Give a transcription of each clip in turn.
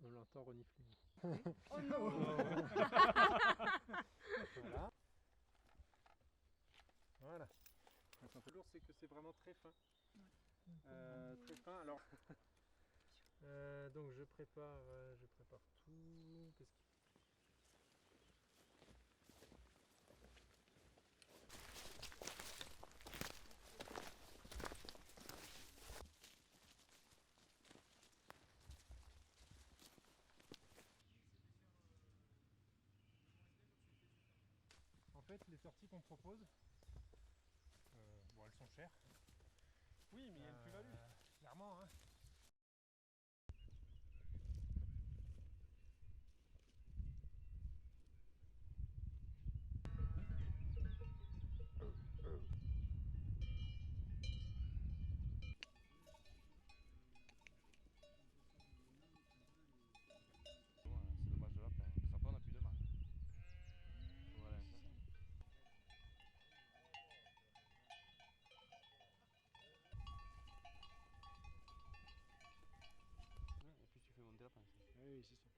On l'entend renifler. Oh non. Voilà. Voilà. L'ours, c'est que c'est vraiment très fin. Très fin. Alors, donc je prépare tout. Qu'est-ce qu'il En fait, les sorties qu'on propose, bon, elles sont chères. Oui, mais il y a une plus-value. Clairement, hein. C'est dommage de la perdre. Parce qu'après, on n'a plus de mal. Voilà, c'est ça. Ouais, et puis tu fais monter la pince. Oui, c'est ça.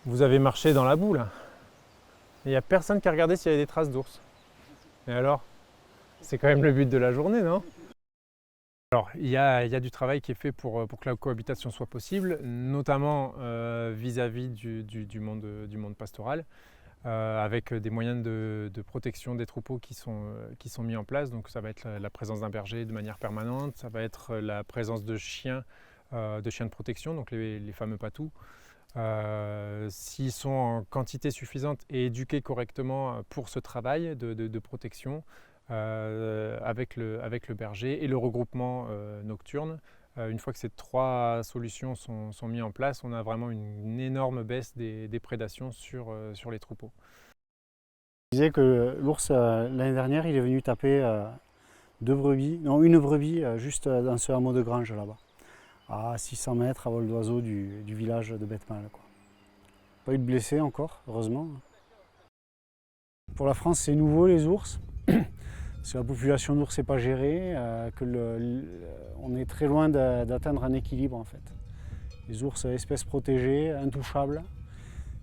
Vous avez marché dans la boue là. Il n'y a personne qui a regardé s'il y avait des traces d'ours. Et alors? C'est quand même le but de la journée, non? Alors, il y a du travail qui est fait pour que la cohabitation soit possible, notamment vis-à-vis du monde pastoral, avec des moyens de protection des troupeaux qui sont mis en place. Donc ça va être la présence d'un berger de manière permanente, ça va être la présence de chiens de protection, donc les fameux patous. S'ils sont en quantité suffisante et éduqués correctement pour ce travail de protection, avec le berger et le regroupement nocturne, une fois que ces trois solutions sont mises en place, on a vraiment une énorme baisse des prédations sur les troupeaux. Je disais que l'ours, l'année dernière, il est venu taper une brebis juste dans ce hameau de grange là-bas, à 600 mètres à vol d'oiseau du village de Bettemal. Pas eu de blessés encore, heureusement. Pour la France, c'est nouveau les ours. Parce que la population d'ours n'est pas gérée, on est très loin d'atteindre un équilibre en fait. Les ours, espèces protégées, intouchables.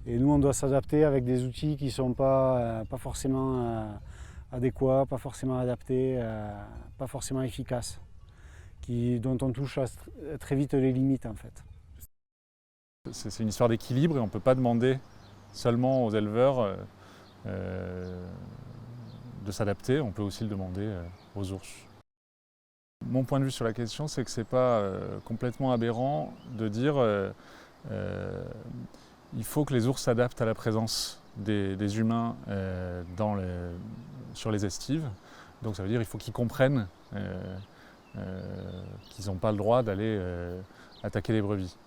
Et nous, on doit s'adapter avec des outils qui ne sont pas forcément adéquats, pas forcément adaptés, pas forcément efficaces, dont on touche très vite les limites en fait. C'est une histoire d'équilibre et on ne peut pas demander seulement aux éleveurs de s'adapter, on peut aussi le demander aux ours. Mon point de vue sur la question, c'est que ce n'est pas complètement aberrant de dire il faut que les ours s'adaptent à la présence des humains sur les estives. Donc ça veut dire qu'il faut qu'ils comprennent qu'ils n'ont pas le droit d'aller attaquer les brebis.